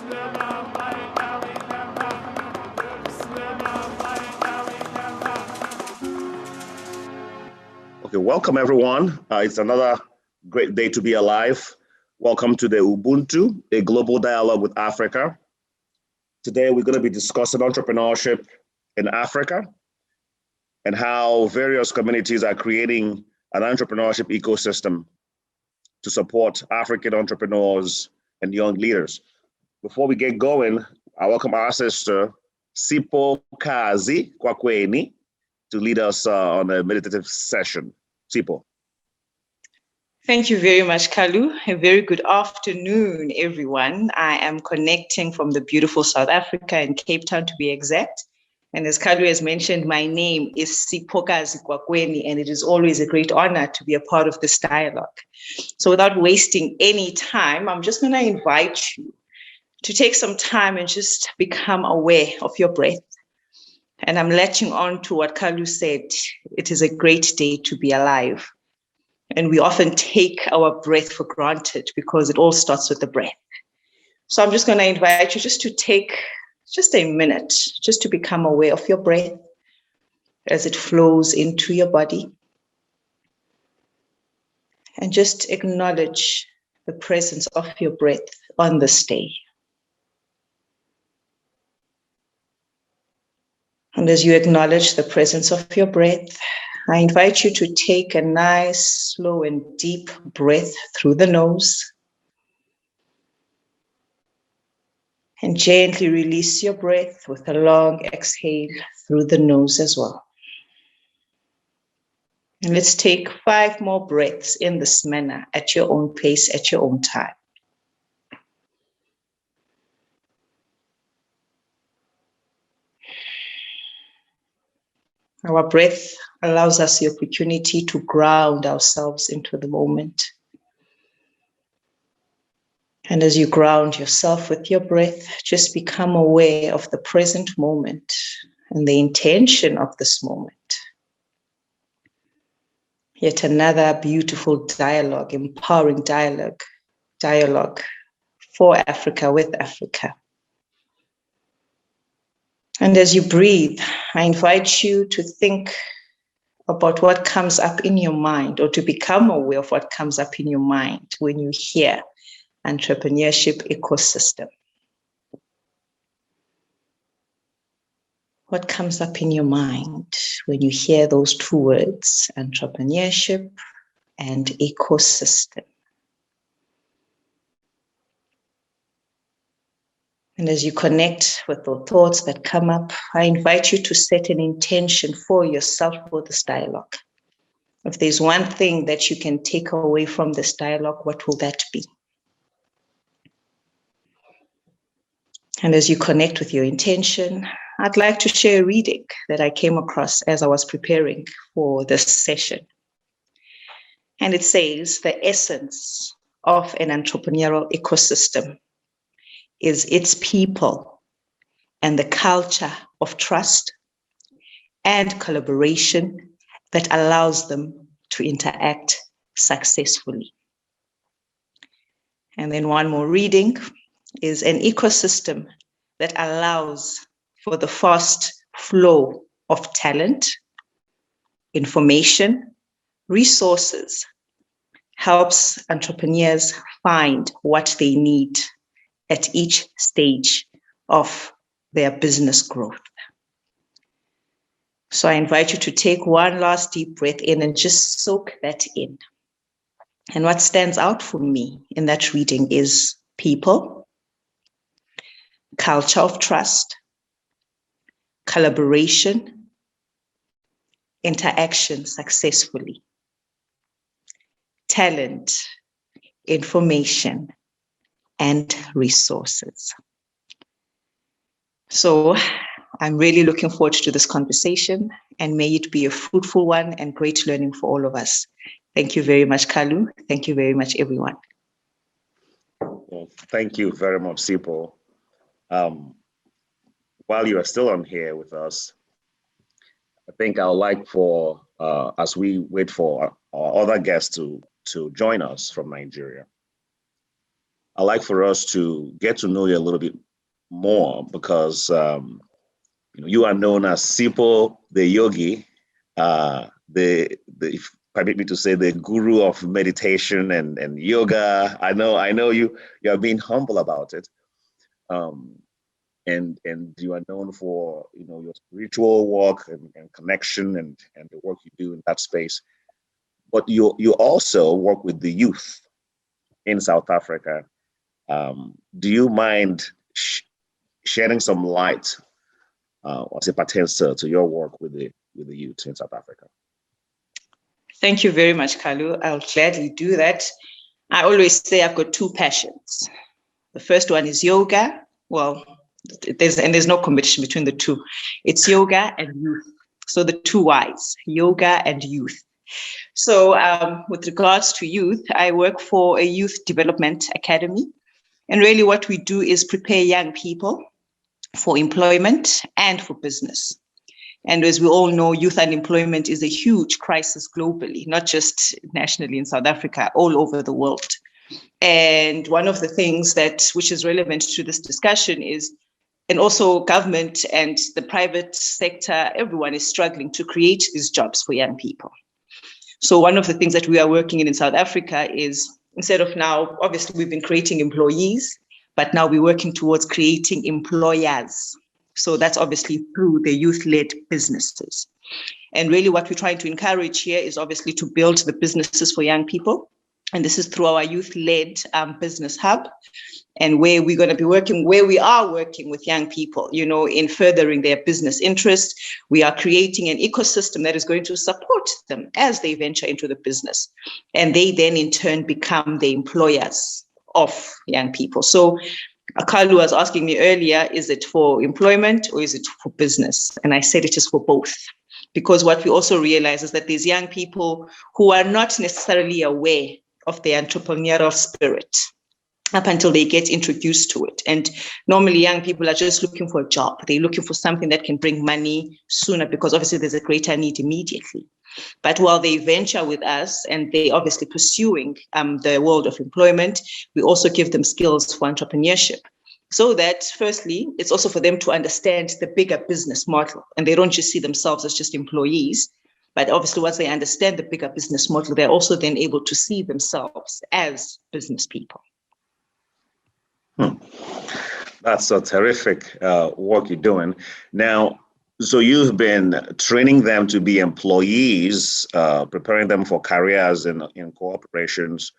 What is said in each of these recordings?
Okay, welcome everyone. It's another great day to be alive. Welcome to the Ubuntu, a global dialogue with Africa. Today we're going to be discussing entrepreneurship in Africa and how various communities are creating an entrepreneurship ecosystem to support African entrepreneurs and young leaders. Before we get going, I welcome our sister, Sipo Kazi Kwakweni, to lead us on a meditative session. Sipo. Thank you very much, Kalu. A very good afternoon, everyone. I am connecting from the beautiful South Africa in Cape Town, to be exact. And as Kalu has mentioned, my name is Sipo Kazi Kwakweni, and it is always a great honor to be a part of this dialogue. So without wasting any time, I'm just going to invite you to take some time and just become aware of your breath. And I'm latching on to what Kalu said. It is a great day to be alive. And we often take our breath for granted because it all starts with the breath. So I'm just going to invite you just to take just a minute, just to become aware of your breath as it flows into your body. And just acknowledge the presence of your breath on this day. And as you acknowledge the presence of your breath, I invite you to take a nice, slow, and deep breath through the nose. And gently release your breath with a long exhale through the nose as well. And let's take 5 more breaths in this manner at your own pace, at your own time. Our breath allows us the opportunity to ground ourselves into the moment. And as you ground yourself with your breath, just become aware of the present moment and the intention of this moment. Yet another beautiful dialogue, empowering dialogue for Africa, with Africa. And as you breathe, I invite you to think about what comes up in your mind, or to become aware of what comes up in your mind when you hear entrepreneurship ecosystem. What comes up in your mind when you hear those 2 words, entrepreneurship and ecosystem? And as you connect with the thoughts that come up, I invite you to set an intention for yourself for this dialogue. If there's one thing that you can take away from this dialogue, what will that be? And as you connect with your intention, I'd like to share a reading that I came across as I was preparing for this session. And it says, the essence of an entrepreneurial ecosystem is its people and the culture of trust and collaboration that allows them to interact successfully. And then one more reading is an ecosystem that allows for the fast flow of talent, information, resources, helps entrepreneurs find what they need at each stage of their business growth. So I invite you to take one last deep breath in and just soak that in. And what stands out for me in that reading is people, culture of trust, collaboration, interaction successfully, talent, information, and resources. So I'm really looking forward to this conversation, and may it be a fruitful one and great learning for all of us. Thank you very much, Kalu. Thank you very much, everyone. Well, thank you very much, Sipo. While you are still on here with us, I think I would like for, as we wait for our other guests to join us from Nigeria, I'd like for us to get to know you a little bit more because you are known as Sipo the Yogi, if permit me to say, the guru of meditation and yoga. I know you are being humble about it. And you are known for your spiritual work and connection and the work you do in that space. But you also work with the youth in South Africa. Do you mind shedding some light as it pertains to your work with the youth in South Africa? Thank you very much, Kalu. I'll gladly do that. I always say I've got two passions. The first one is yoga. Well, there's no competition between the two. It's yoga and youth. So the two Y's, yoga and youth. So with regards to youth, I work for a youth development academy. And really what we do is prepare young people for employment and for business. And as we all know, youth unemployment is a huge crisis globally, not just nationally in South Africa, all over the world. And one of the things which is relevant to this discussion is, and also government and the private sector, everyone is struggling to create these jobs for young people. So one of the things that we are working in South Africa is, instead of now, obviously we've been creating employees, but now we're working towards creating employers. So that's obviously through the youth-led businesses. And really what we're trying to encourage here is obviously to build the businesses for young people. And this is through our youth-led business hub, and where we're going to be working, where we are working with young people, in furthering their business interest. We are creating an ecosystem that is going to support them as they venture into the business. And they then in turn become the employers of young people. So Akalu was asking me earlier, is it for employment or is it for business? And I said it is for both. Because what we also realize is that these young people who are not necessarily aware of the entrepreneurial spirit up until they get introduced to it. And normally young people are just looking for a job. They're looking for something that can bring money sooner because obviously there's a greater need immediately. But while they venture with us and they obviously pursuing the world of employment, we also give them skills for entrepreneurship. So that firstly, it's also for them to understand the bigger business model, and they don't just see themselves as just employees. But obviously, once they understand the bigger business model, they're also then able to see themselves as business people. That's a terrific work you're doing. Now, so you've been training them to be employees, preparing them for careers in corporations.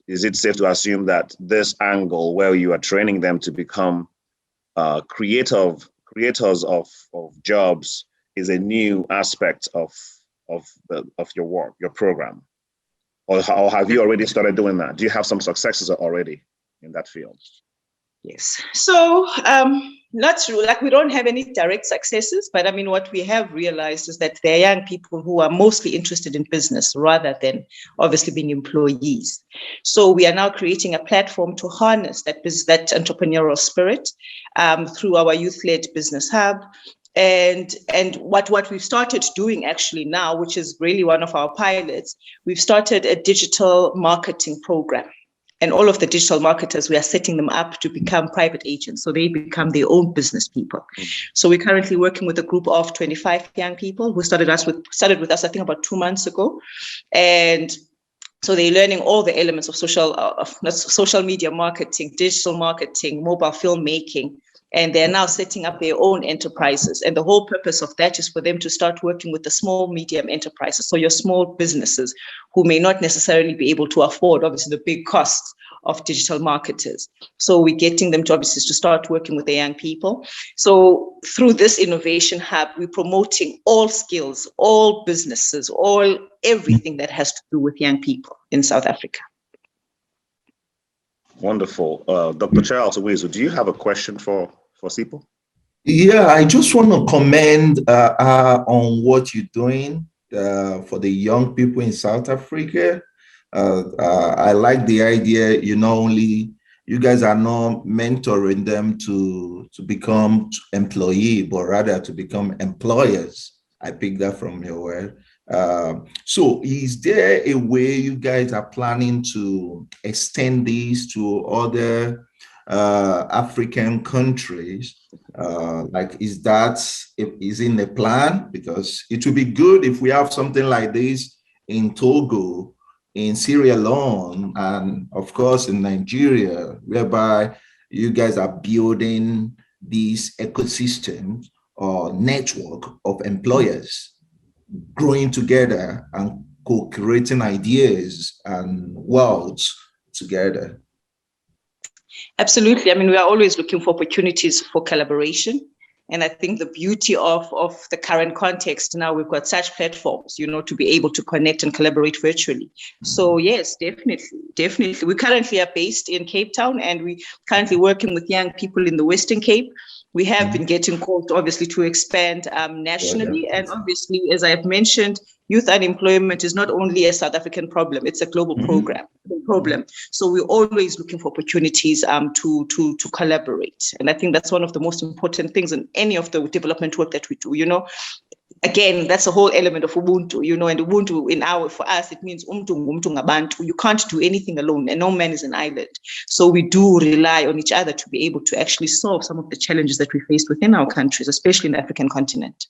Is it safe to assume that this angle where you are training them to become creators of jobs is a new aspect of your work, your program? Or have you already started doing that? Do you have some successes already in that field? Yes. So not true. Like we don't have any direct successes, but I mean, what we have realized is that there are young people who are mostly interested in business rather than obviously being employees. So we are now creating a platform to harness that entrepreneurial spirit through our youth-led business hub. And what we've started doing actually now, which is really one of our pilots, we've started a digital marketing program. And all of the digital marketers, we are setting them up to become private agents. So they become their own business people. So we're currently working with a group of 25 young people who started with us, I think, about 2 months ago. And so they're learning all the elements of social media marketing, digital marketing, mobile filmmaking. And they're now setting up their own enterprises. And the whole purpose of that is for them to start working with the small, medium enterprises. So your small businesses who may not necessarily be able to afford, obviously, the big costs of digital marketers. So we're getting them to obviously to start working with the young people. So through this innovation hub, we're promoting all skills, all businesses, everything that has to do with young people in South Africa. Wonderful. Dr. Charles Owezo, do you have a question for Sipo? Yeah, I just want to commend on what you're doing for the young people in South Africa. I like the idea, you guys are not mentoring them to become employee, but rather to become employers. I picked that from your word. So is there a way you guys are planning to extend this to other African countries? Like, is in the plan? Because it would be good if we have something like this in Togo, in Sierra Leone, and of course in Nigeria, whereby you guys are building these ecosystems or network of employers growing together and co-creating ideas and worlds together. Absolutely. I mean, we are always looking for opportunities for collaboration. And I think the beauty of the current context now, we've got such platforms, to be able to connect and collaborate virtually. So yes, definitely. We currently are based in Cape Town, and we currently working with young people in the Western Cape. We have been getting called, obviously, to expand nationally. And obviously, as I've mentioned, youth unemployment is not only a South African problem, it's a global problem. So we're always looking for opportunities to collaborate. And I think that's one of the most important things in any of the development work that we do, Again, that's a whole element of Ubuntu, and Ubuntu for us, it means umntu ngabantu. You can't do anything alone, and no man is an island. So we do rely on each other to be able to actually solve some of the challenges that we face within our countries, especially in the African continent.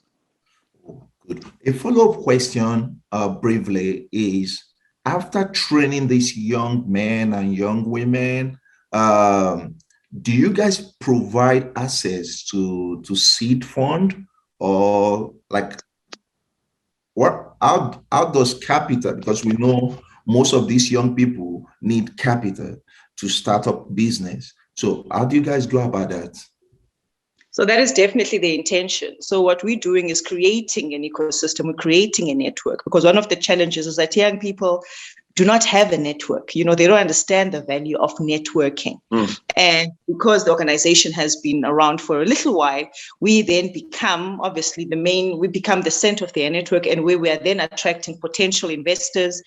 Good. A follow-up question briefly is, after training these young men and young women, do you guys provide access to seed fund, or like how does capital, because we know most of these young people need capital to start up business. So how do you guys go about that? So that is definitely the intention. So what we're doing is creating an ecosystem, we're creating a network, because one of the challenges is that young people do not have a network. They don't understand the value of networking. And because the organization has been around for a little while, we then become obviously we become the center of their network, and where we are then attracting potential investors,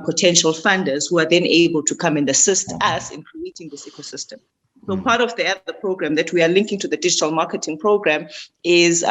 potential funders who are then able to come and assist us in creating this ecosystem. So part of the other program that we are linking to the digital marketing program is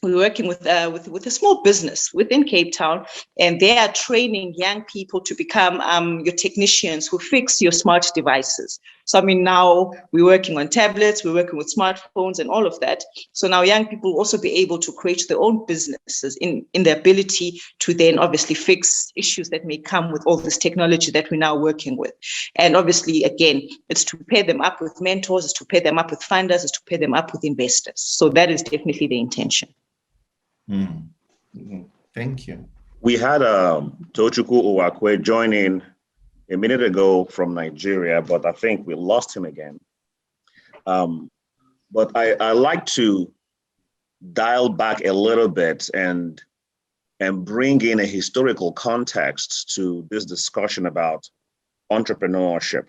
we're working with a small business within Cape Town, and they are training young people to become your technicians who fix your smart devices. So, I mean, now we're working on tablets, we're working with smartphones and all of that. So now young people will also be able to create their own businesses in the ability to then obviously fix issues that may come with all this technology that we're now working with. And obviously, again, it's to pair them up with mentors, it's to pair them up with funders, it's to pair them up with investors. So that is definitely the intention. Thank you. We had Tochukwu Uwakwe join in a minute ago from Nigeria, but I think we lost him again. But I like to dial back a little bit and bring in a historical context to this discussion about entrepreneurship.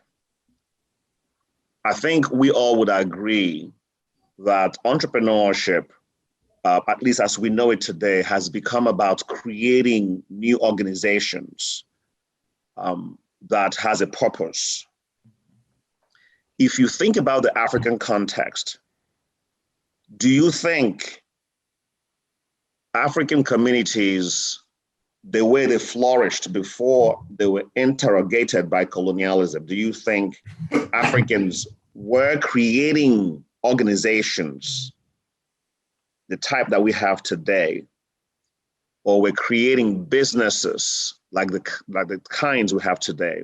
I think we all would agree that entrepreneurship, at least as we know it today, has become about creating new organizations that has a purpose. If you think about the African context, do you think African communities, the way they flourished before they were interrogated by colonialism, do you think Africans were creating organizations the type that we have today, or we're creating businesses like the kinds we have today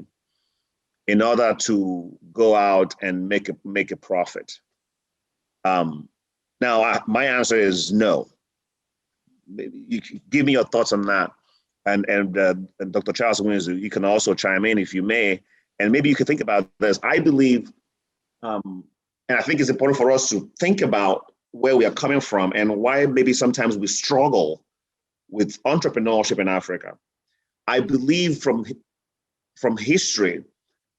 in order to go out and make a profit? Now, my answer is no. You give me your thoughts on that, and Dr. Charles Winzu, you can also chime in if you may, and maybe you could think about this. I believe, and I think it's important for us to think about where we are coming from and why maybe sometimes we struggle with entrepreneurship in Africa. I believe from history,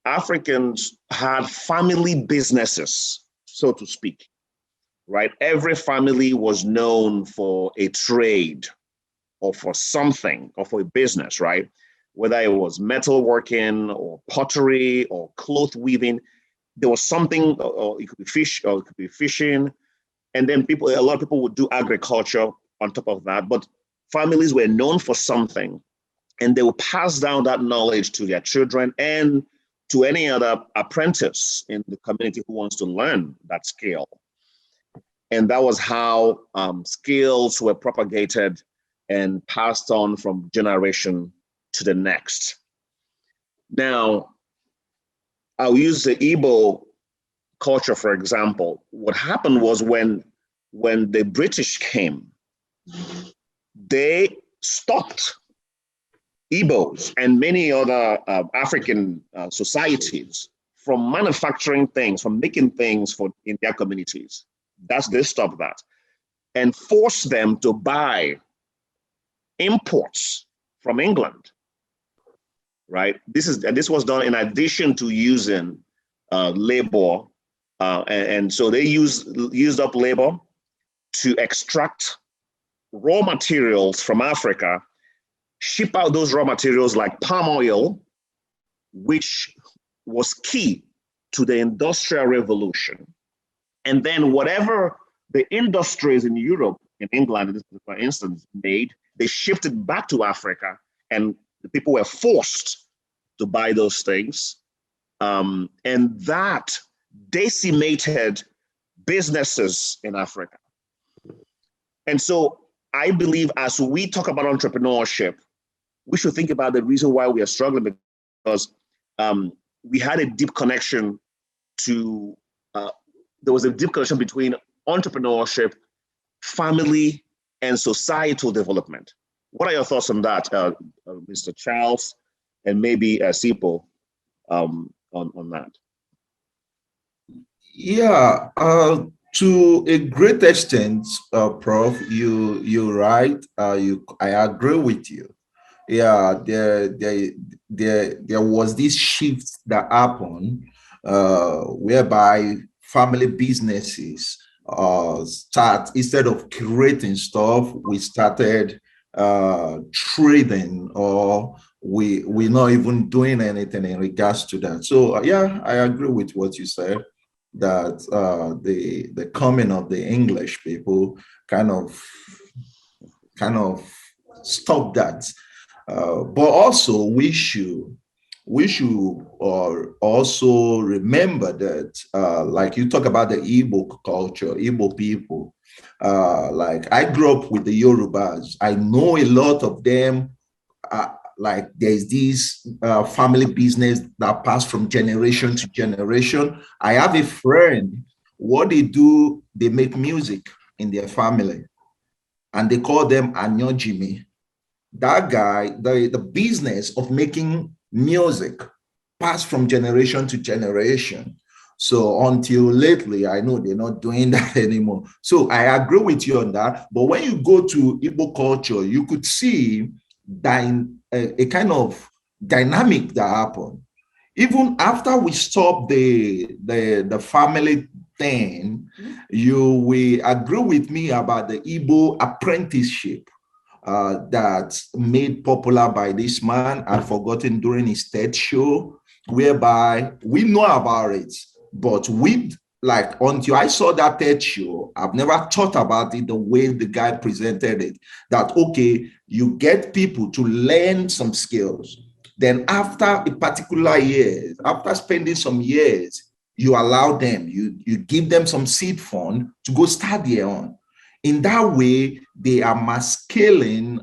Africans had family businesses, so to speak, right? Every family was known for a trade or for something or for a business, right? Whether it was metalworking or pottery or cloth weaving, there was something, or it could be fish, or it could be fishing. And then a lot of people would do agriculture on top of that. But families were known for something, and they will pass down that knowledge to their children and to any other apprentice in the community who wants to learn that skill. And that was how skills were propagated and passed on from generation to the next. Now, I'll use the Igbo culture, for example. What happened was when the British came, they stopped Igbos and many other African societies from manufacturing things, from making things in their communities. They stopped that and forced them to buy imports from England, right? This was done in addition to using labor, and so they used up labor to extract raw materials from Africa, ship out those raw materials like palm oil, which was key to the Industrial Revolution. And then whatever the industries in Europe, in England, in this particular instance, made, they shifted back to Africa, and the people were forced to buy those things. And that decimated businesses in Africa. And so I believe as we talk about entrepreneurship, we should think about the reason why we are struggling, because we had a deep connection to, there was a deep connection between entrepreneurship, family, and societal development. What are your thoughts on that, Mr. Charles, and maybe Sipo, on that? Yeah, to a great extent, Prof, you're right. I agree with you. Yeah, there was this shift that happened, whereby family businesses start, instead of creating stuff, we started trading, or we're not even doing anything in regards to that. So yeah, I agree with what you said, that the coming of the English people kind of stop that. But also we should also remember that, like you talk about the Igbo culture, Igbo people, like I grew up with the Yorubas. I know a lot of them, like there's this family business that passed from generation to generation. I have a friend, what they do, they make music in their family, and they call them Anyojimi. That guy, the business of making music passed from generation to generation. So until lately, I know they're not doing that anymore. So I agree with you on that. But when you go to Igbo culture, you could see that a kind of dynamic that happened. Even after we stopped the family thing, you will agree with me about the Igbo apprenticeship that made popular by this man. I've forgotten, during his TED show, whereby we know about it, but until I saw that TED show, I've never thought about it the way the guy presented it. That, okay, you get people to learn some skills. Then after a particular year, after spending some years, you allow them, you give them some seed fund to go start their own. In that way, they are mascaling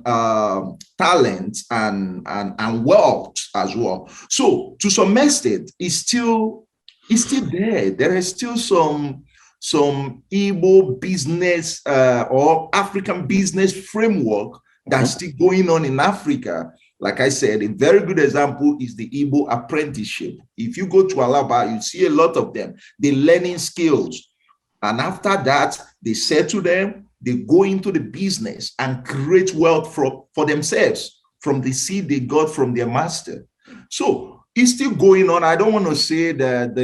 talent and wealth as well. So to some extent, it's still there. There is still some Igbo business or African business framework that's still going on in Africa. Like I said, a very good example is the Igbo apprenticeship. If you go to Alaba, you see a lot of them. They're learning skills. And after that, they settle them. They go into the business and create wealth for themselves from the seed they got from their master. So it's still going on. I don't want to say that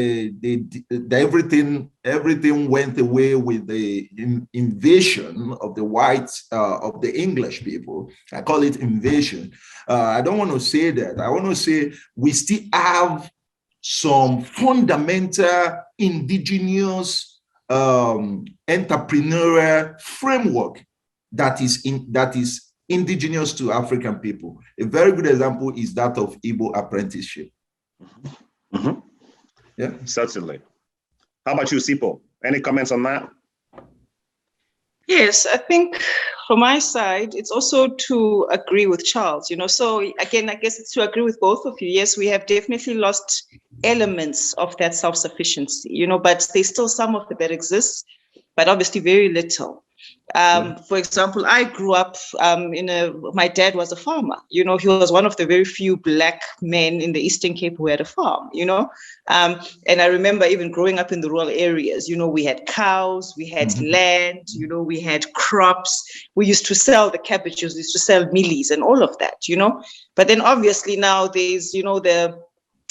everything went away with the invasion of the whites, of the English people. I call it invasion. I don't want to say that. I want to say we still have some fundamental indigenous entrepreneurial framework that is indigenous to African people. A very good example is that of Igbo apprenticeship. Mm-hmm. Yeah, certainly. How about you, Sipo? Any comments on that? Yes, I think from my side, it's also to agree with Charles, So again, I guess it's to agree with both of you. Yes, we have definitely lost elements of that self-sufficiency, but there's still some of it that exists, but obviously very little. For example, I grew up my dad was a farmer, he was one of the very few Black men in the Eastern Cape who had a farm, and I remember even growing up in the rural areas, we had cows, we had land, we had crops. We used to sell the cabbages, we used to sell mealies and all of that, But then obviously now there's,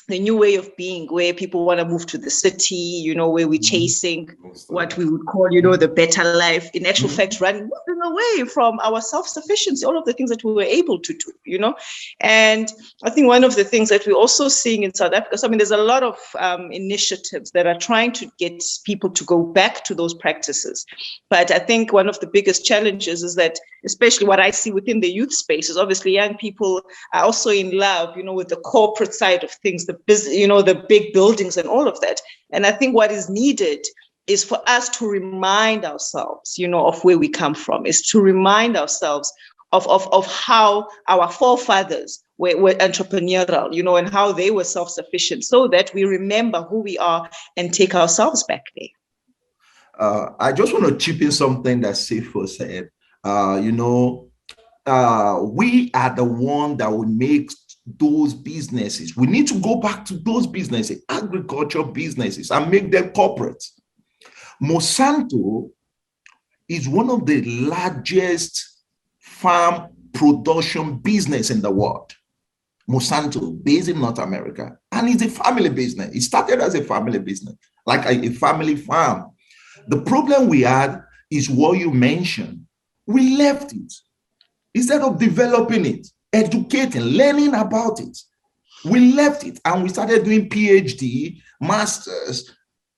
the new way of being where people want to move to the city, where we're chasing what we would call, the better life. In actual fact, moving away from our self-sufficiency, all of the things that we were able to do, And I think one of the things that we're also seeing in South Africa, there's a lot of initiatives that are trying to get people to go back to those practices. But I think one of the biggest challenges is that, especially what I see within the youth space, is obviously young people are also in love, with the corporate side of things, the business, the big buildings and all of that. And I think what is needed is for us to remind ourselves, of where we come from, is to remind ourselves of how our forefathers were entrepreneurial, and how they were self-sufficient, so that we remember who we are and take ourselves back there. I just want to chip in something that Sifo said. We are the one that will make those businesses. We need to go back to those businesses, agriculture businesses, and make them corporate. Monsanto is one of the largest farm production business in the world. Monsanto, based in North America, and it's a family business. It started as a family business, like a family farm. The problem we had is what you mentioned. We left it. Instead of developing it, educating, learning about it, we left it and we started doing PhD, masters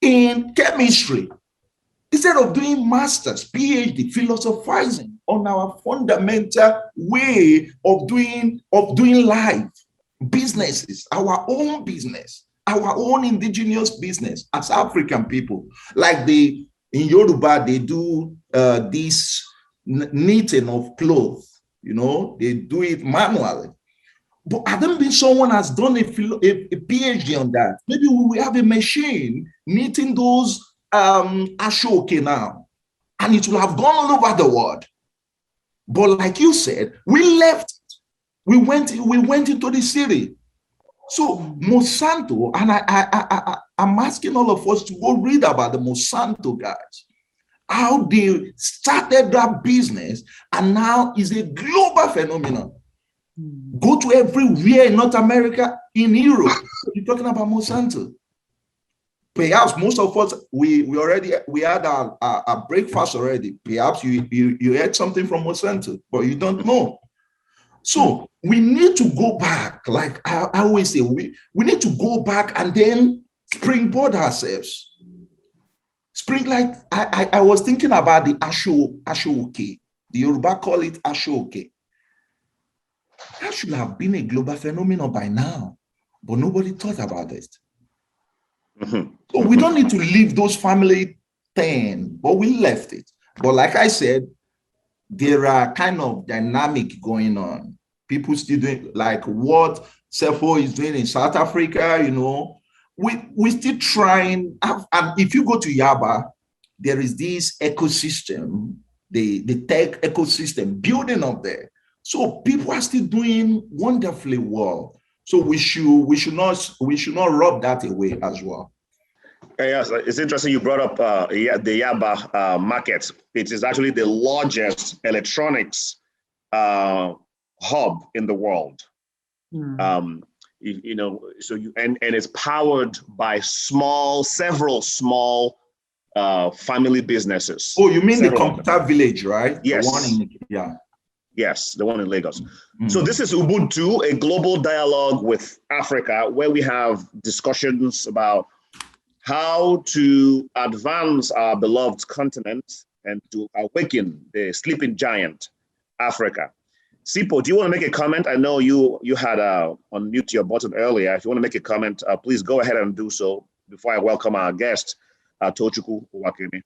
in chemistry. Instead of doing masters, PhD, philosophizing on our fundamental way of doing life, businesses, our own business, our own indigenous business as African people. Like in Yoruba, they do this knitting of clothes. They do it manually. But I don't think someone has done a PhD on that. Maybe we will have a machine knitting those ashoke now, and it will have gone all over the world. But like you said, we left it. We went into the city. So Monsanto, and I'm asking all of us to go read about the Monsanto guys, how they started that business, and now is a global phenomenon. Go to everywhere in North America, in Europe, you're talking about Monsanto. Perhaps most of us, we had our breakfast already. Perhaps you had something from Monsanto, but you don't know. So we need to go back. Like I always say, we need to go back and then springboard ourselves. Like I was thinking about the ashoke. The Yoruba call it ashoke. That should have been a global phenomenon by now, but nobody thought about it. So we don't need to leave those family things, but we left it. But like I said, there are kind of dynamic going on. People still doing like what Sefo is doing in South Africa, we still trying. And if you go to Yaba, there is this ecosystem, the tech ecosystem building up there. So people are still doing wonderfully well. So we should not rub that away as well. Yes, it's interesting you brought up the Yaba market. It is actually the largest electronics hub in the world. And it's powered by several small family businesses. Oh, you mean the computer village, right? Yes. The one in, Yes, the one in Lagos. So this is Ubuntu, a global dialogue with Africa, where we have discussions about how to advance our beloved continent and to awaken the sleeping giant, Africa. Sipo, do you want to make a comment? I know you had unmute your button earlier. If you want to make a comment, please go ahead and do so before I welcome our guest, Tochukwu Owakeme.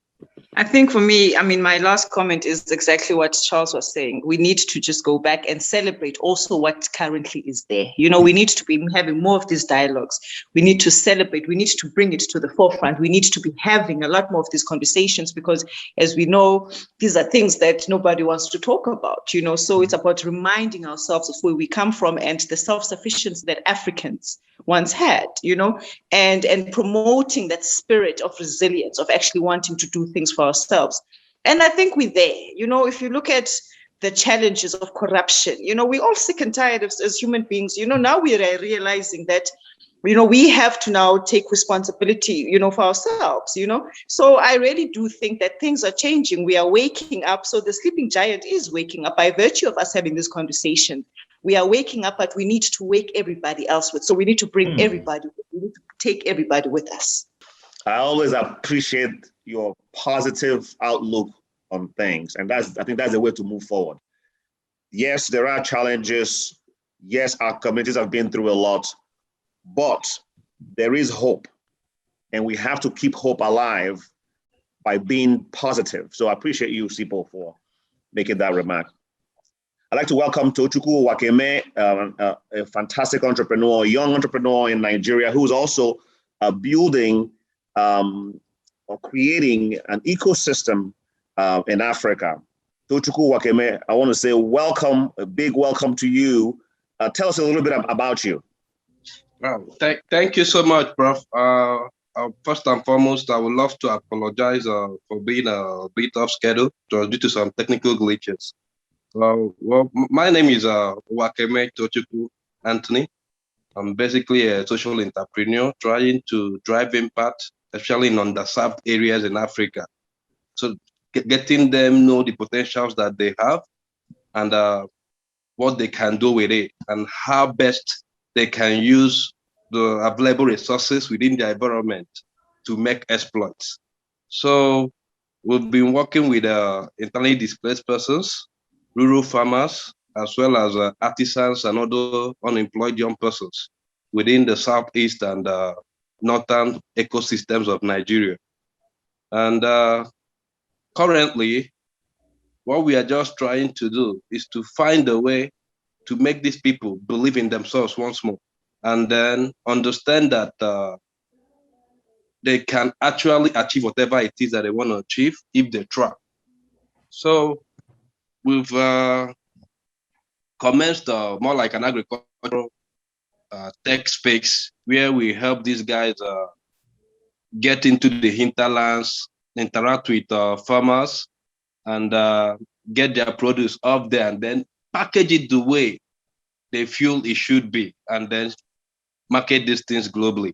I think for me, I mean, my last comment is exactly what Charles was saying. We need to just go back and celebrate also what currently is there. You know, we need to be having more of these dialogues. We need to celebrate. We need to bring it to the forefront. We need to be having a lot more of these conversations because, as we know, these are things that nobody wants to talk about, you know. So it's about reminding ourselves of where we come from and the self-sufficiency that Africans once had, you know, and promoting that spirit of resilience, of actually wanting to do things for ourselves. And I think we're there. You know, if you look at the challenges of corruption, you know, we're all sick and tired of, as human beings. You know, now we are realizing that, you know, we have to now take responsibility, you know, for ourselves, you know. So I really do think that things are changing. We are waking up. So the sleeping giant is waking up by virtue of us having this conversation. We are waking up, but we need to wake everybody else with. So we need to bring everybody. We need to take everybody with us. I always appreciate your positive outlook on things. And I think that's the way to move forward. Yes, there are challenges. Yes, our communities have been through a lot, but there is hope. And we have to keep hope alive by being positive. So I appreciate you, Sipo, for making that remark. I'd like to welcome Tochukwu Owakeme, a fantastic entrepreneur, a young entrepreneur in Nigeria, who's also building or creating an ecosystem in Africa. Tochukwu Owakeme, I want to say welcome, a big welcome to you. Tell us a little bit about you. Thank you so much, Prof. First and foremost, I would love to apologize for being a bit off schedule due to some technical glitches. Well, my name is Owakeme Tochukwu Anthony. I'm basically a social entrepreneur trying to drive impact, especially in underserved areas in Africa. So getting them know the potentials that they have and what they can do with it and how best they can use the available resources within their environment to make exploits. So we've been working with internally displaced persons, rural farmers, as well as artisans and other unemployed young persons within the southeast and northern ecosystems of Nigeria. And currently, what we are just trying to do is to find a way to make these people believe in themselves once more, and then understand that they can actually achieve whatever it is that they want to achieve if they try. So we've commenced more like an agricultural tech space where we help these guys get into the hinterlands, interact with farmers, and get their produce up there and then package it the way they feel it should be, and then market these things globally.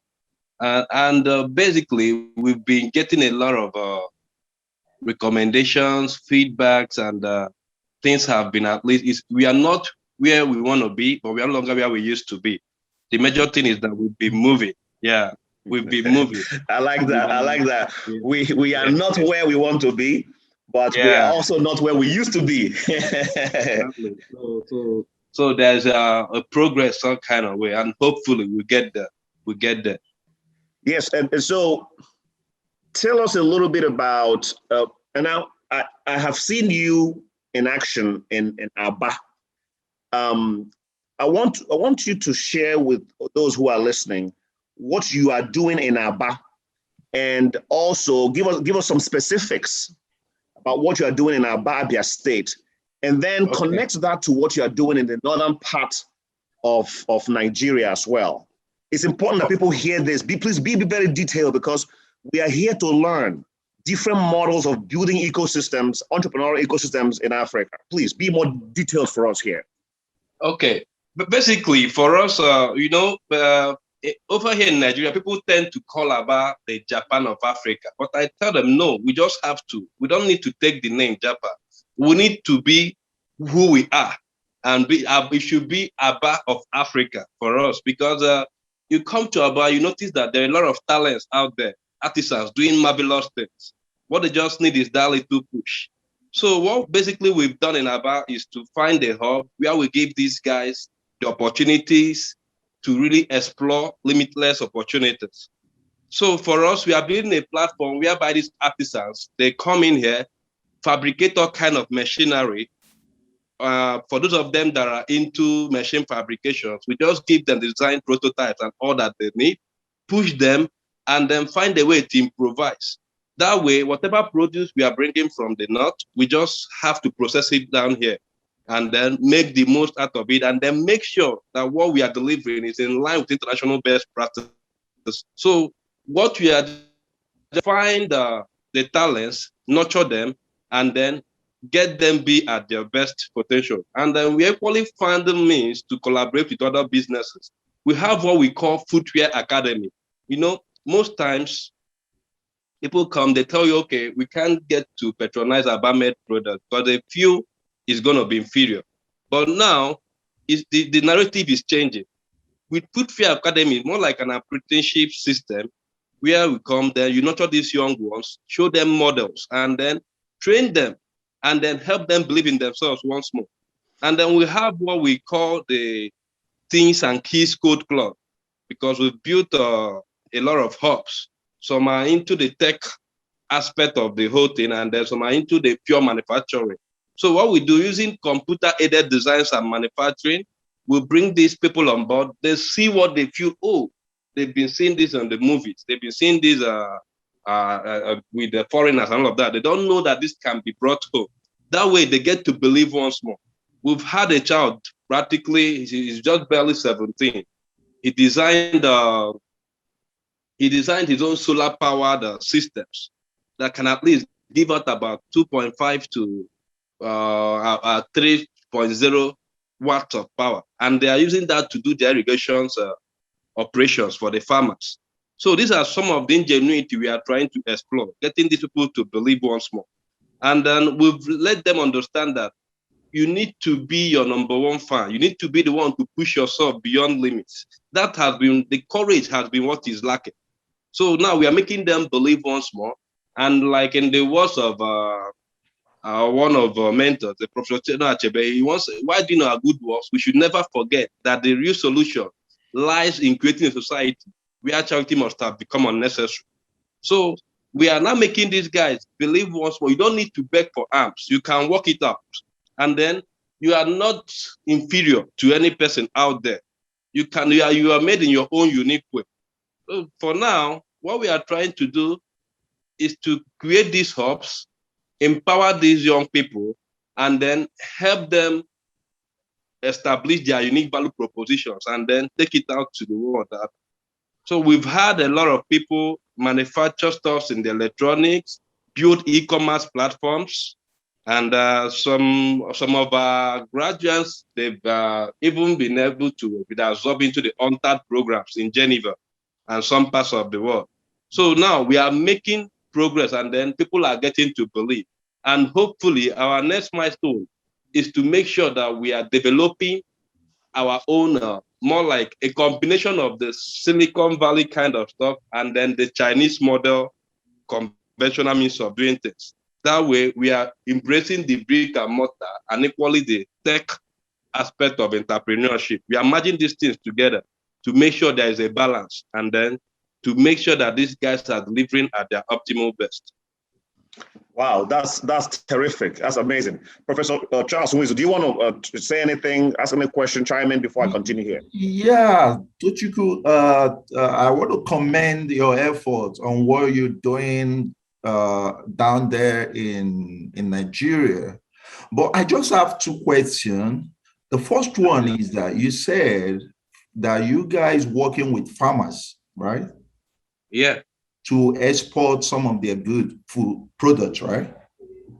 And basically, we've been getting a lot of recommendations, feedbacks, and things have been at least, we are not where we want to be, but we are no longer where we used to be. The major thing is that we've been moving. Yeah, we've been moving. I like that. I like that. We are not where we want to be, but we are also not where we used to be. Exactly. So there's a progress some kind of way, and hopefully we get there. We get there. Yes, and so tell us a little bit about, and now I have seen you in action in Aba. I want you to share with those who are listening what you are doing in Aba, and also give us some specifics about what you are doing in Aba, Abia State, and then connect that to what you are doing in the northern part of Nigeria as well. It's important that people hear this. Please be very detailed, because we are here to learn different models of building ecosystems, entrepreneurial ecosystems in Africa. Please be more detailed for us here. Okay, but basically for us, over here in Nigeria, people tend to call Aba the Japan of Africa. But I tell them, no, we just have to. We don't need to take the name Japan. We need to be who we are, and it should be Aba of Africa for us, because you come to Aba, you notice that there are a lot of talents out there, artisans doing marvelous things. What they just need is that little push. So what basically we've done in Aba is to find a hub where we give these guys the opportunities to really explore limitless opportunities. So for us, we are building a platform whereby these artisans, they come in here, fabricate all kind of machinery. For those of them that are into machine fabrications, we just give them the design prototypes and all that they need, push them, and then find a way to improvise. That way, whatever produce we are bringing from the north, we just have to process it down here and then make the most out of it, and then make sure that what we are delivering is in line with international best practices. So what we are find the talents, nurture them, and then get them be at their best potential. And then we equally find the means to collaborate with other businesses. We have what we call Footwear Academy. You know, most times people come, they tell you, okay, we can't get to patronize Abamed product because they feel it's going to be inferior. But now, the narrative is changing. With Footwear Academy, more like an apprenticeship system where we come there, you nurture these young ones, show them models, and then train them, and then help them believe in themselves once more. And then we have what we call the Things and Keys Code Club, because we've built a lot of hubs. Some are into the tech aspect of the whole thing, and then some are into the pure manufacturing. So what we do using computer-aided designs and manufacturing, we bring these people on board. They see what they feel. Oh, they've been seeing this on the movies. They've been seeing this with the foreigners and all of that. They don't know that this can be brought home. That way, they get to believe once more. We've had a child, practically, he's just barely 17. He designed his own solar-powered systems that can at least give out about 2.5 to 3.0 watts of power. And they are using that to do the irrigations operations for the farmers. So these are some of the ingenuity we are trying to explore, getting these people to believe once more. And then we've let them understand that you need to be your number one fan. You need to be the one to push yourself beyond limits. That has been, the courage has been what is lacking. So now we are making them believe once more. And like in the words of one of our mentors, the Professor Achebe, he wants, why doing our good works, we should never forget that the real solution lies in creating a society where charity must have become unnecessary. So we are now making these guys believe once more, you don't need to beg for alms. You can work it out. And then you are not inferior to any person out there. You are made in your own unique way. So for now, what we are trying to do is to create these hubs, empower these young people, and then help them establish their unique value propositions and then take it out to the world. So we've had a lot of people manufacture stuff in the electronics, build e-commerce platforms, and some of our graduates, they've even been able to be absorbed into the UNTAD programs in Geneva and some parts of the world. So now we are making progress, and then people are getting to believe. And hopefully our next milestone is to make sure that we are developing our own, more like a combination of the Silicon Valley kind of stuff and then the Chinese model conventional means of doing things. That way we are embracing the brick and mortar and equally the tech aspect of entrepreneurship. We are merging these things together to make sure there is a balance and then to make sure that these guys are delivering at their optimal best. Wow, that's terrific. That's amazing. Professor Charles Wizu, do you want to say anything, ask any question, chime in before I continue here? Yeah, Tochukwu, I want to commend your efforts on what you're doing down there in Nigeria. But I just have two questions. The first one is that you said that you guys working with farmers, right? Yeah. To export some of their good food products, right?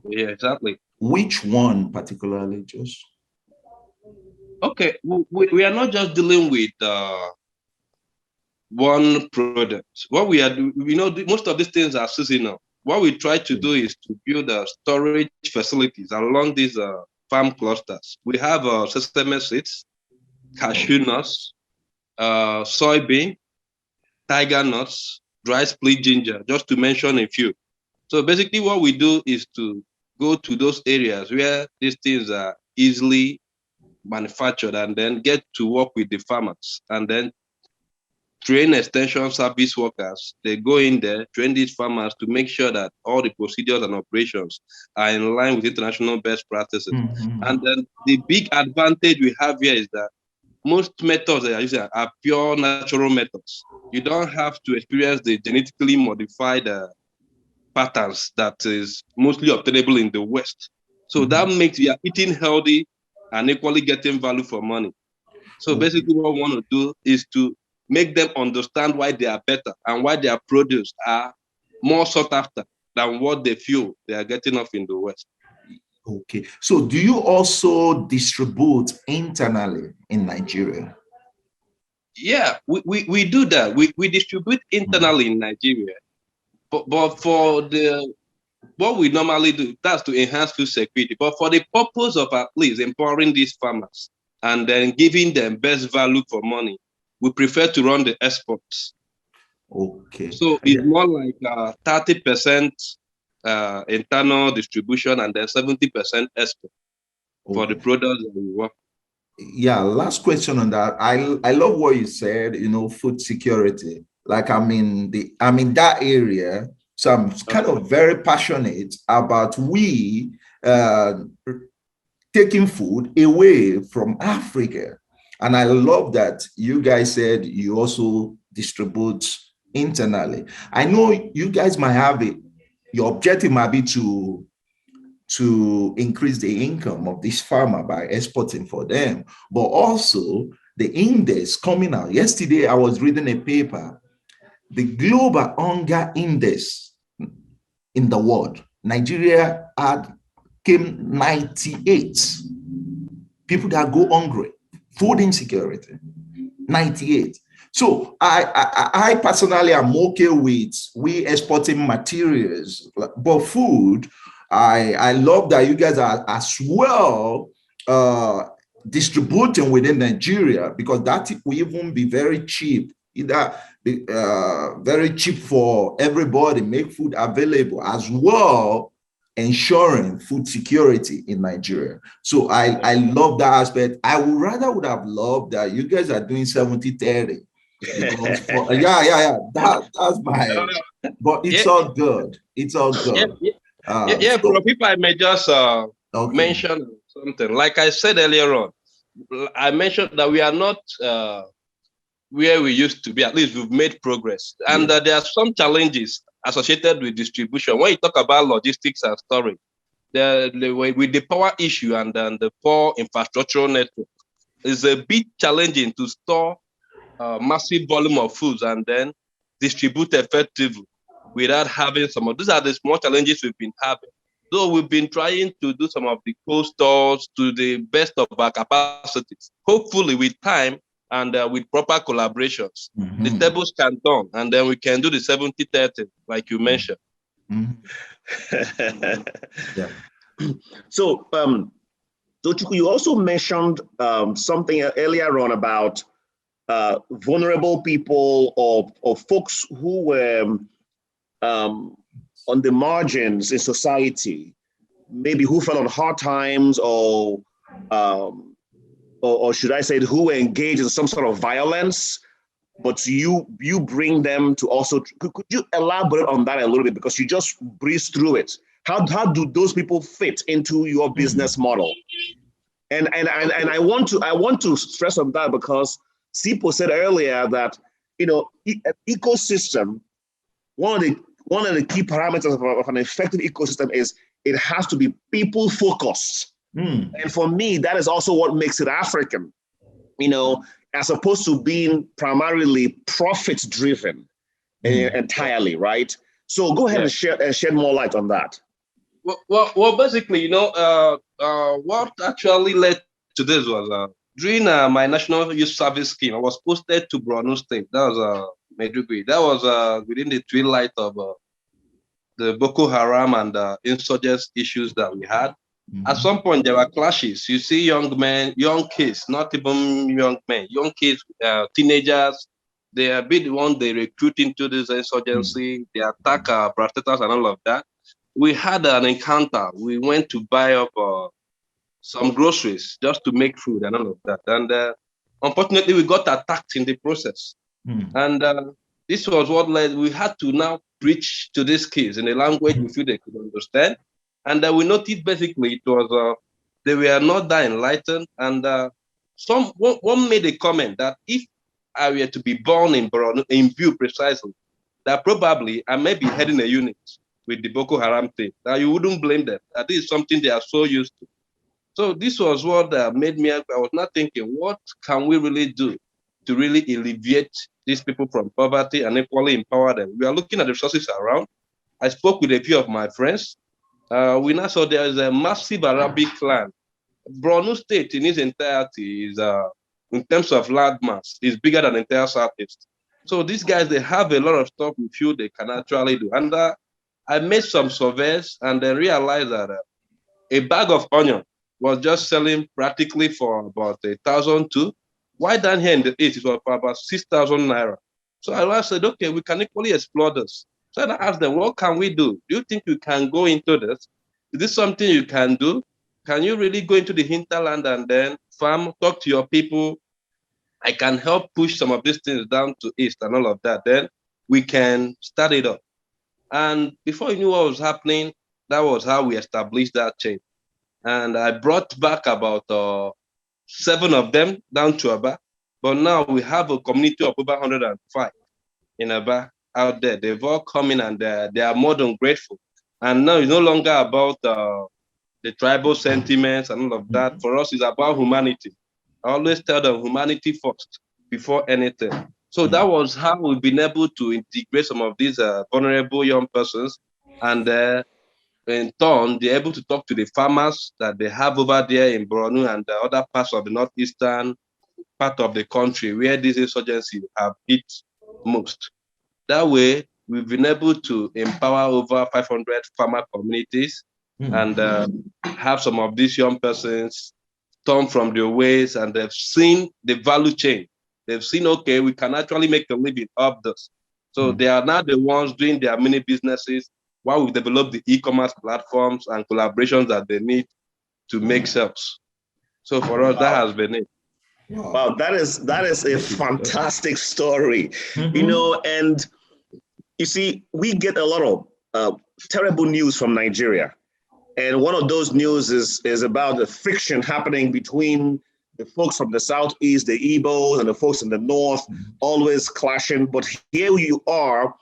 Yeah, exactly. Which one particularly, just? Okay, we are not just dealing with one product. What we are doing, most of these things are seasonal. What we try to do is to build storage facilities along these farm clusters. We have sesame seeds, cashew nuts, soybean, tiger nuts, dry split ginger, just to mention a few. So basically what we do is to go to those areas where these things are easily manufactured and then get to work with the farmers and then train extension service workers. They go in there, train these farmers to make sure that all the procedures and operations are in line with international best practices. And then the big advantage we have here is that most methods that are used are pure natural methods. You don't have to experience the genetically modified patterns that is mostly obtainable in the West. So that makes you eating healthy and equally getting value for money. So basically what we want to do is to make them understand why they are better and why their produce are more sought after than what they feel they are getting off in the West. Okay. So do you also distribute internally in Nigeria? Yeah, we do that. We distribute internally in Nigeria. But for what we normally do, that's to enhance food security. But for the purpose of at least empowering these farmers and then giving them best value for money, we prefer to run the exports. Okay. So it's more like 30% internal distribution and then 70% export for the products that we work. Yeah, last question on that. I love what you said, food security. Like I'm in that area. So I'm kind of very passionate about taking food away from Africa. And I love that you guys said you also distribute internally. I know you guys might have your objective might be to increase the income of this farmer by exporting for them, but also the index coming out. Yesterday, I was reading a paper, the global hunger index in the world. Nigeria came 98. People that go hungry, food insecurity, 98. So I personally am okay with we exporting materials, but food, I love that you guys are as well distributing within Nigeria, because that will even be very cheap, very cheap for everybody, make food available as well, ensuring food security in Nigeria. So I love that aspect. I would have loved that you guys are doing 70-30. Because that's my, but it's all good. It's all good. If I may just mention something. Like I said earlier on, I mentioned that we are not where we used to be. At least we've made progress. And there are some challenges associated with distribution. When you talk about logistics and storage, with the power issue and then the poor infrastructural network, it's a bit challenging to store massive volume of foods and then distribute effectively without having some of these are the small challenges we've been having. So we've been trying to do some of the cold stores to the best of our capacities. Hopefully with time and with proper collaborations, the tables can turn and then we can do the 70-30 like you mentioned. Yeah. So, Tochukwu, you also mentioned something earlier on about vulnerable people or folks who were on the margins in society, maybe who fell on hard times or should I say who were engaged in some sort of violence, but you bring them to also, could you elaborate on that a little bit, because you just breezed through it. How do those people fit into your business model? And I want to stress on that, because Sipo said earlier that ecosystem, one of the key parameters of an effective ecosystem is it has to be people focused. And for me, that is also what makes it African, as opposed to being primarily profit driven entirely, right? So go ahead and shed more light on that. Well, basically, what actually led to this was during my National Youth Service Scheme, I was posted to Borno State. That was Maiduguri. That was within the twilight of the Boko Haram and insurgents issues that we had. At some point, there were clashes. You see young men, young kids, not even young men, young kids, teenagers. They are the one they recruit into this insurgency. They attack protesters and all of that. we had an encounter. We went to buy up some groceries just to make food and all of that. And unfortunately, we got attacked in the process. And this was what led, we had to now preach to these kids in a language we feel they could understand. And we noticed basically it was, they were not that enlightened. And one made a comment that if I were to be born in view precisely, that probably I may be heading a unit with the Boko Haram thing. Now you wouldn't blame them. That is something they are so used to. So this was what made me, I was not thinking, what can we really do to really alleviate these people from poverty and equally empower them? We are looking at the resources around. I spoke with a few of my friends. We now saw there is a massive Arabic land. Borno State in its entirety is, in terms of land mass, is bigger than the entire Southeast. So these guys, they have a lot of stuff we feel they can actually do. And I made some surveys and then realized that a bag of onion was just selling practically for about 1,000 too. Why down here in the East, it was for about 6,000 naira. So I said, okay, we can equally explore this. So I asked them, what can we do? Do you think you can go into this? Is this something you can do? Can you really go into the hinterland and then farm, talk to your people? I can help push some of these things down to East and all of that. Then we can start it up. And before you knew what was happening, that was how we established that chain. And I brought back about 7 of them down to Aba. But now we have a community of over 105 in Aba out there. They've all come in and they are more than grateful. And now it's no longer about the tribal sentiments and all of that. For us, it's about humanity. I always tell them humanity first before anything. So that was how we've been able to integrate some of these vulnerable young persons, and in turn, they're able to talk to the farmers that they have over there in Borno and the other parts of the northeastern part of the country where this insurgency have hit most. That way, we've been able to empower over 500 farmer communities and have some of these young persons turn from their ways, and they've seen the value chain. They've seen, okay, we can actually make a living of this. So they are now the ones doing their mini businesses while we develop the e-commerce platforms and collaborations that they need to make sales. So for us, that has been it. Wow, that is a fantastic story. You know, and you see, we get a lot of terrible news from Nigeria. And one of those news is about the friction happening between the folks from the Southeast, the Igbos, and the folks in the North, always clashing. But here you are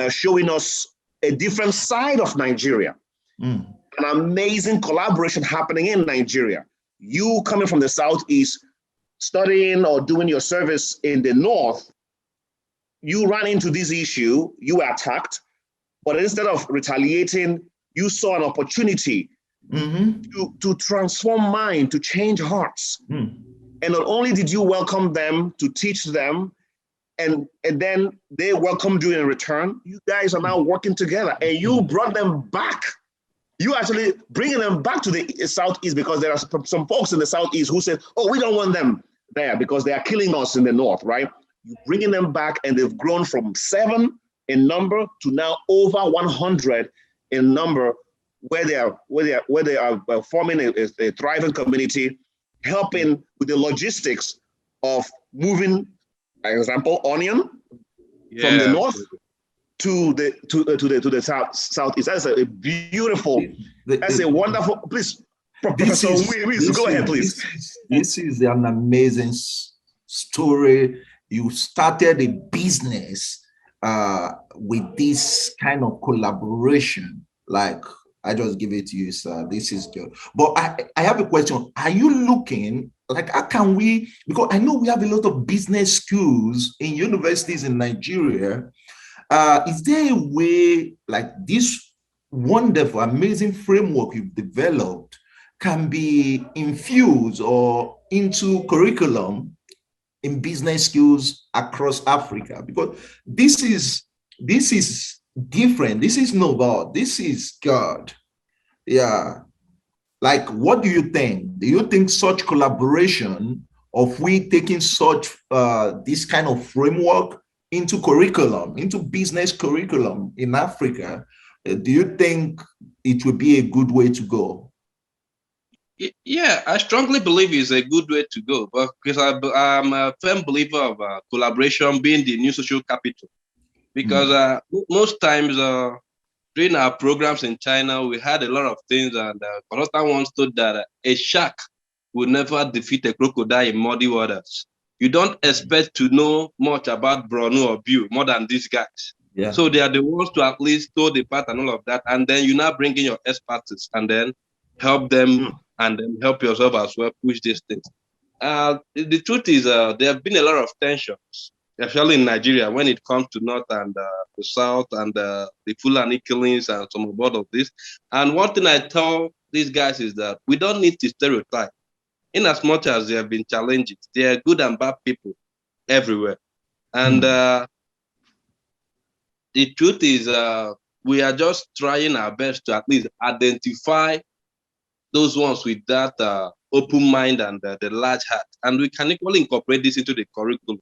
showing us a different side of Nigeria. An amazing collaboration happening in Nigeria. You coming from the Southeast, studying or doing your service in the North, you ran into this issue, you were attacked, but instead of retaliating, you saw an opportunity to transform mind, to change hearts. And not only did you welcome them, to teach them, and then they welcomed you in return, you guys are now working together, and you brought them back. You actually bringing them back to the Southeast, because there are some folks in the Southeast who said, oh, we don't want them there because they are killing us in the North, right? You're bringing them back, and they've grown from 7 in number to now over 100 in number, where they are forming a thriving community, helping with the logistics of moving, for example, onion from the North to the southeast. That's a beautiful, that's a wonderful. Please, Professor Willis, go ahead, please. This is an amazing story. You started a business with this kind of collaboration. Like, I just give it to you, sir. This is good. But I have a question. Are you looking, like, how can we, because I know we have a lot of business schools in universities in Nigeria. Is there a way, like this wonderful, amazing framework you've developed can be infused or into curriculum in business schools across Africa? Because this is different. This is novel. This is God. Yeah. Like, what do you think? Do you think such collaboration of we taking such this kind of framework into curriculum, into business curriculum in Africa, do you think it would be a good way to go? Yeah, I strongly believe it's a good way to go, but because I'm a firm believer of collaboration being the new social capital. Because most times during our programs in China, we had a lot of things, and consultant once told that a shark will never defeat a crocodile in muddy waters. You don't expect to know much about Bruno or Bill more than these guys. Yeah. So they are the ones to at least know the path and all of that, and then you now bring in your expertise and then help them and then help yourself as well push these things. The truth is, there have been a lot of tensions, especially in Nigeria, when it comes to North and the South and the Fulani killings and some of all of this. And one thing I tell these guys is that we don't need to stereotype. In as much as there have been challenges, there are good and bad people everywhere. And the truth is, we are just trying our best to at least identify those ones with that open mind and the large heart. And we can equally incorporate this into the curriculum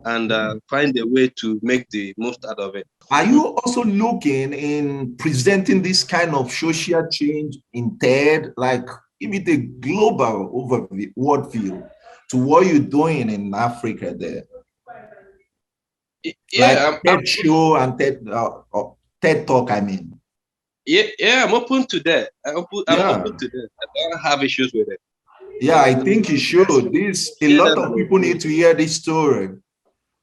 and find a way to make the most out of it. Are you also looking in presenting this kind of social change in TED, like give it a global overview, world view to what you're doing in Africa there? Yeah, like TED show and TED Talk, I mean. Yeah, I'm open to that. I'm open to that. I don't have issues with it. Yeah, I think you should. A lot of people need to hear this story.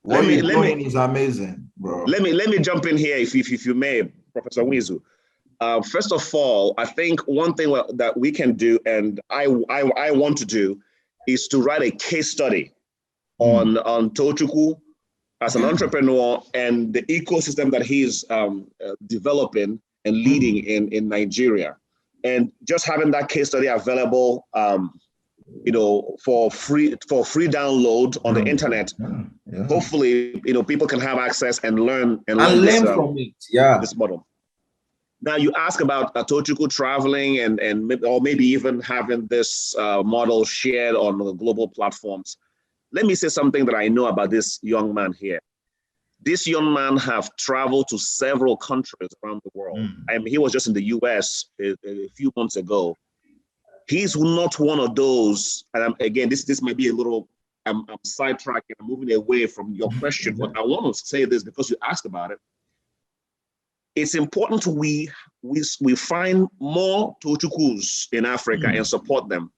What you're doing is amazing, bro. Let me jump in here, if you may, Professor Wizu. First of all, I think one thing that we can do, and I want to do, is to write a case study on Tochukwu as an entrepreneur and the ecosystem that he's developing and leading in Nigeria, and just having that case study available, for free download on the internet. Hopefully, people can have access and learn from it. Yeah, this model. Now, you ask about Tochukwu traveling and maybe even having this model shared on the global platforms. Let me say something that I know about this young man here. This young man have traveled to several countries around the world. I mean, he was just in the US a few months ago. He's not one of those, and again, this might be a little, I'm sidetracking, I'm moving away from your question, but I want to say this because you asked about it. It's important we find more Tochukwus in Africa and support them.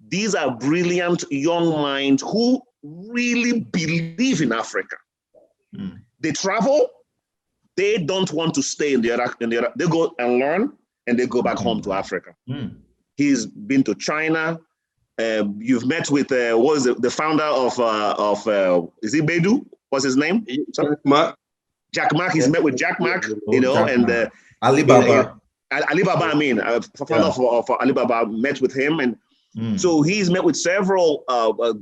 These are brilliant young minds who really believe in Africa. They travel, they don't want to stay in the other, they go and learn and they go back home to Africa. He's been to China. You've met with what is the founder of is it Beidou? What's his name? Jack Ma. He's met with Jack Ma, and Alibaba. Alibaba, founder of Alibaba, met with him, and so he's met with several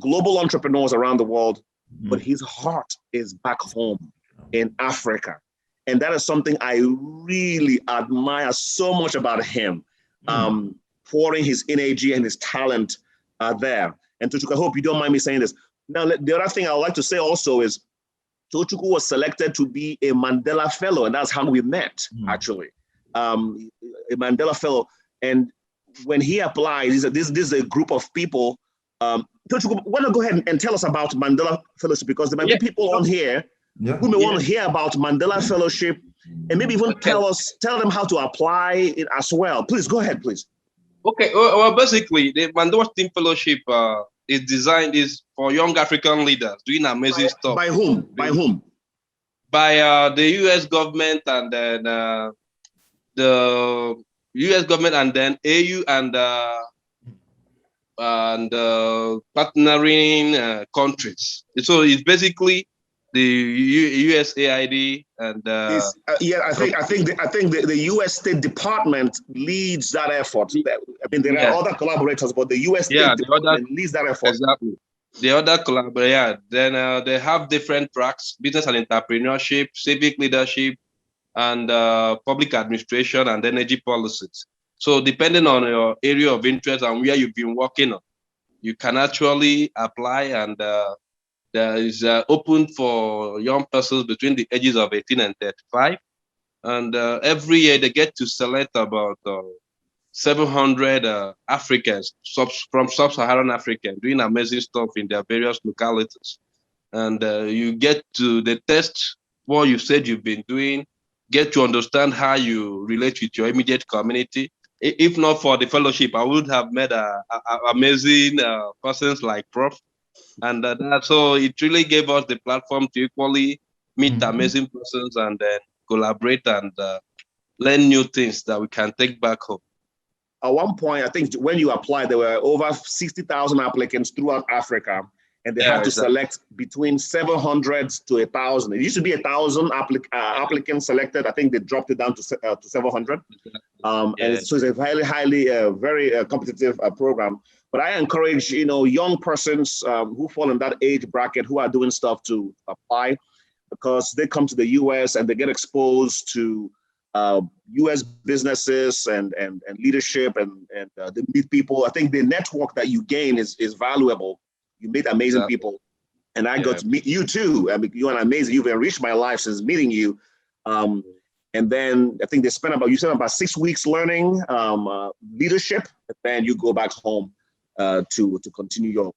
global entrepreneurs around the world, but his heart is back home in Africa, and that is something I really admire so much about him. Pouring his energy and his talent there. And Tochukwu, I hope you don't mind me saying this. Now, the other thing I would like to say also is Tochukwu was selected to be a Mandela Fellow, and that's how we met, actually. A Mandela Fellow. And when he applied, this is a group of people. Tochukwu, why don't you go ahead and tell us about Mandela Fellowship, because there might be people on here who may want to hear about Mandela Fellowship, and maybe even tell them how to apply it as well. Please, go ahead, please. Okay, well, basically, the Mandela Team Fellowship is for young African leaders doing amazing stuff. By whom? By whom? By the U.S. government, and then the U.S. government, and then AU and partnering countries. So it's basically the USAID and I think the U.S. State Department leads that effort. I mean, there are other collaborators, but the U.S. State Department leads that effort. Exactly. The other collaborators. Then they have different tracks: business and entrepreneurship, civic leadership, and public administration and energy policies. So depending on your area of interest and where you've been working on, you can actually apply, and there is open for young persons between the ages of 18 and 35. And every year they get to select about 700 Africans from sub-Saharan Africa doing amazing stuff in their various localities. And you get to the test what you said you've been doing, get to understand how you relate with your immediate community. If not for the fellowship, I would have met amazing persons like Prof. And so it really gave us the platform to equally meet amazing persons and then collaborate and learn new things that we can take back home. At one point, I think when you applied, there were over 60,000 applicants throughout Africa, and they had to select between 700 to 1,000. It used to be 1,000 applicants selected. I think they dropped it down to 700. And so it's a highly, very competitive program. But I encourage, young persons who fall in that age bracket who are doing stuff to apply, because they come to the US and they get exposed to US businesses and leadership and they meet people. I think the network that you gain is valuable. You meet amazing people. And I got to meet you too. I mean, you're amazing. You've enriched my life since meeting you. And then I think you spent about 6 weeks learning leadership, and then you go back home to continue your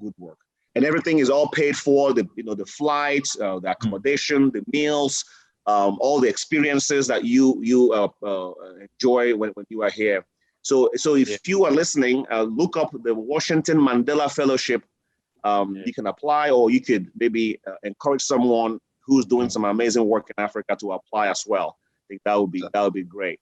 good work. And everything is all paid for, the flights, the accommodation, the meals, all the experiences that you enjoy when you are here. So if you are listening, look up the Washington Mandela Fellowship. You can apply, or you could maybe encourage someone who's doing some amazing work in Africa to apply as well. I think that would be great.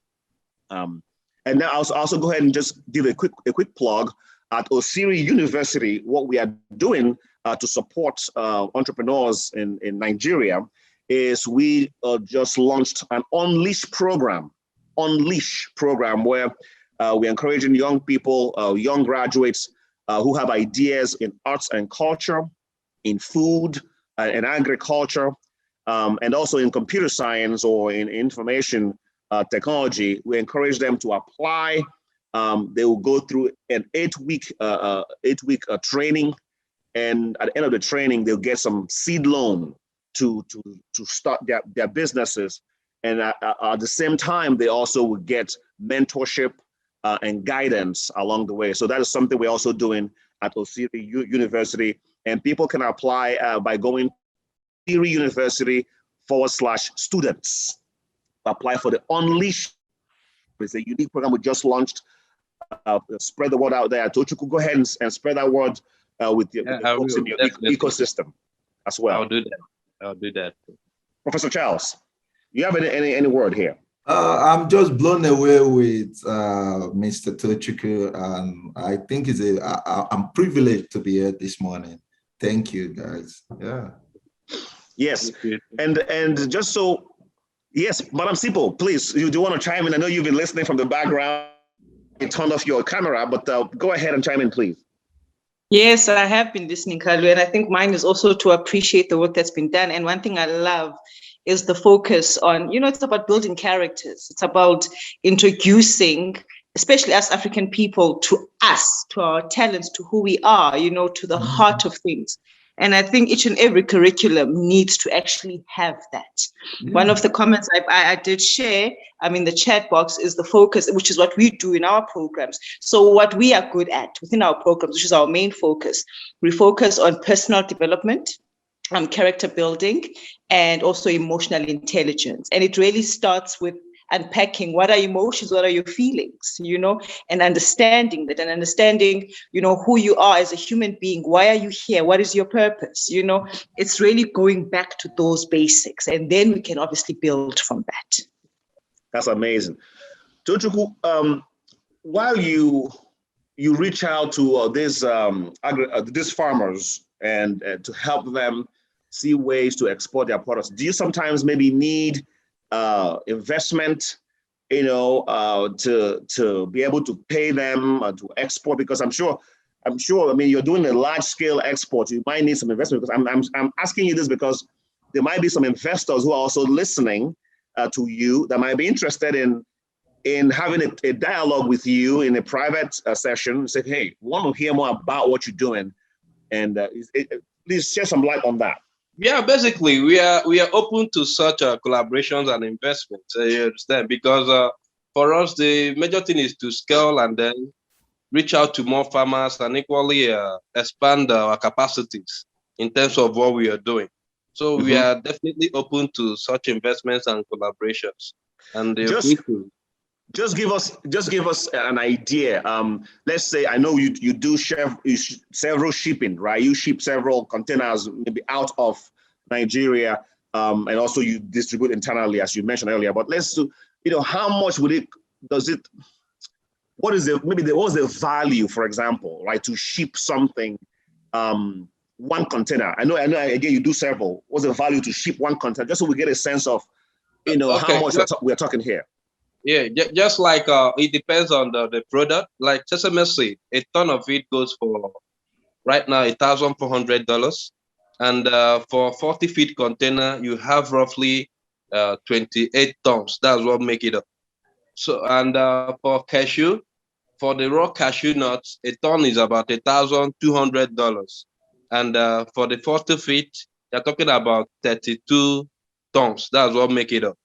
And now I'll also go ahead and just give a quick plug at Osiri University. What we are doing to support entrepreneurs in Nigeria is we just launched an Unleash program where we're encouraging young people, young graduates who have ideas in arts and culture, in food and agriculture, and also in computer science or in information technology. We encourage them to apply. They will go through an 8-week training, and at the end of the training, they'll get some seed loan to start their businesses. And at the same time, they also will get mentorship and guidance along the way. So that is something we're also doing at Osiri University. And people can apply by going to Osiri University/students. Apply for the Unleash. It's a unique program we just launched. Spread the word out there. Tochukwu, go ahead and spread that word with the folks in your ecosystem as well. I'll do that. Professor Charles, you have any word here? I'm just blown away with Mr. Tochukwu, and I think I'm privileged to be here this morning. Thank you, guys. Yeah. Yes, and just so, yes, Madam Sipo, please, you do want to chime in? I know you've been listening from the background. You turned off your camera, but go ahead and chime in, please. Yes, I have been listening, Kalu, and I think mine is also to appreciate the work that's been done. And one thing I love is the focus on, it's about building characters. It's about introducing, especially us African people, to us, to our talents, to who we are, to the heart of things. And I think each and every curriculum needs to actually have that. One of the comments I did share, in the chat box, is the focus, which is what we do in our programs. So what we are good at within our programs, which is our main focus, we focus on personal development, character building, and also emotional intelligence. And it really starts with unpacking what are emotions, what are your feelings, and understanding that, and understanding, who you are as a human being. Why are you here? What is your purpose? It's really going back to those basics, and then we can obviously build from that. That's amazing. Tochukwu, while you reach out to these farmers and to help them see ways to export their products, do you sometimes maybe need investment, to be able to pay them to export? Because I'm sure, you're doing a large scale export. You might need some investment, because I'm asking you this because there might be some investors who are also listening to you that might be interested in having a dialogue with you in a private session. Say, hey, we want to hear more about what you're doing, and please share some light on that. Yeah, basically, we are open to such collaborations and investments. You understand? Because for us, the major thing is to scale and then reach out to more farmers and equally expand our capacities in terms of what we are doing. So we are definitely open to such investments and collaborations. And just give us an idea. Let's say I know you do several shipping, right? You ship several containers maybe out of Nigeria, and also you distribute internally, as you mentioned earlier. But let's do, how much what is what's the value, for example, right, to ship something, one container? I know again you do several. What's the value to ship one container, just so we get a sense of how much we're talking here? Yeah, just like it depends on the product. Like sesame seed, a ton of it goes for right now $1,400, and for 40-feet container, you have roughly 28 tons. That's what make it up. So, and for cashew, for the raw cashew nuts, a ton is about $1,200, and for the 40 feet, you're talking about 32 tons. That's what make it up.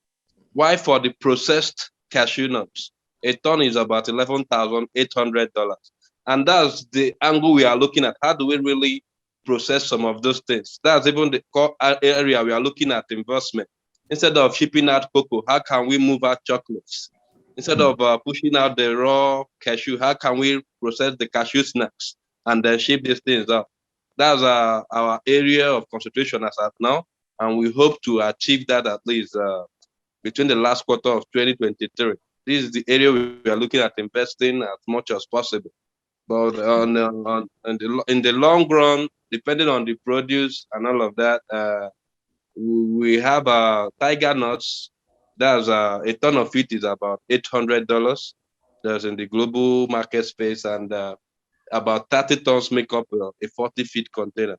Why for the processed cashew nuts, a ton is about $11,800, and that's the angle we are looking at. How do we really process some of those things? That's even the core area we are looking at investment. Instead of shipping out cocoa, how can we move out chocolates? Instead of pushing out the raw cashew, how can we process the cashew snacks and then ship these things out? That's our area of concentration as of now, and we hope to achieve that at least between the last quarter of 2023. This is the area we are looking at investing as much as possible. But in the long run, depending on the produce and all of that, we have tiger nuts. That's a ton of it is about $800. That's in the global market space, and about 30 tons make up a 40-feet container.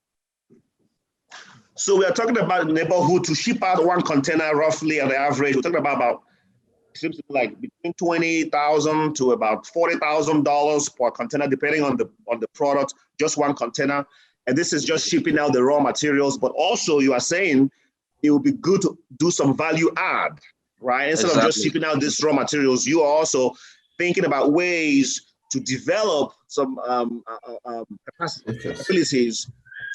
So we are talking about neighborhood to ship out one container roughly on the average. We're talking about seems to be like between $20,000 to about $40,000 per container, depending on the product. Just one container, and this is just shipping out the raw materials. But also, you are saying it would be good to do some value add, right? Instead of just shipping out these raw materials, you are also thinking about ways to develop some capabilities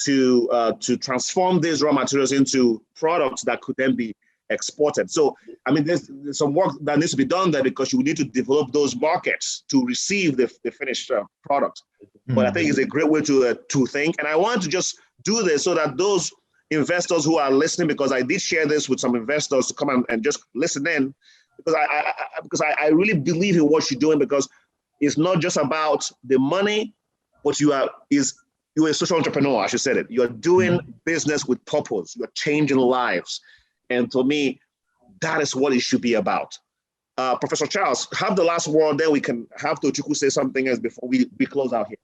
to transform these raw materials into products that could then be exported. So, I mean, there's some work that needs to be done there, because you need to develop those markets to receive the finished product. But I think it's a great way to think. And I want to just do this so that those investors who are listening, because I did share this with some investors to come and just listen in, because I really believe in what you're doing, because it's not just about the money, but you're a social entrepreneur, as you said it. You're doing business with purpose. You're changing lives. And for me, that is what it should be about. Professor Charles, have the last word, then we can have Tochukwu say something else before we close out here.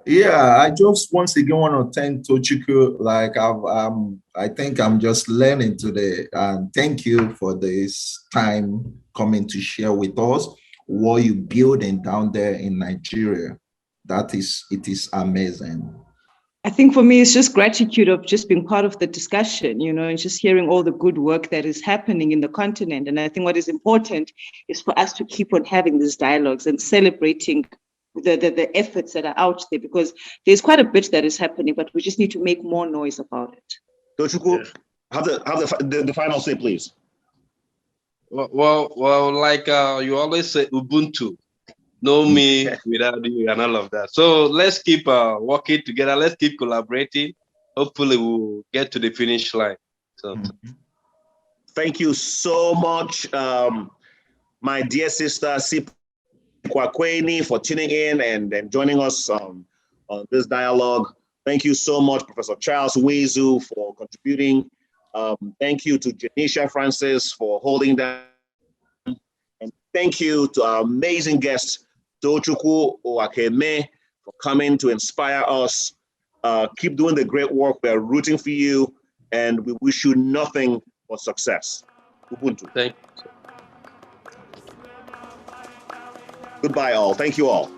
Yeah, I just once again want to thank Tochukwu. Like I think I'm just learning today. Thank you for this time coming to share with us what you're building down there in Nigeria. It is amazing. I think for me, it's just gratitude of just being part of the discussion, and just hearing all the good work that is happening in the continent. And I think what is important is for us to keep on having these dialogues and celebrating the efforts that are out there, because there's quite a bit that is happening, but we just need to make more noise about it. Tochukwu, have the final say, please. Well, like you always say, Ubuntu. Know me without you and all of that. So let's keep working together. Let's keep collaborating. Hopefully we'll get to the finish line. So thank you so much, my dear sister Sip Kwakweni, for tuning in and joining us on this dialogue. Thank you so much, Professor Charles Wezu, for contributing. Thank you to Janisha Francis for holding that. And thank you to our amazing guest, Tochukwu Owakeme, for coming to inspire us. Keep doing the great work. We're rooting for you, and we wish you nothing but success. Ubuntu. Thank you. Goodbye, all. Thank you all.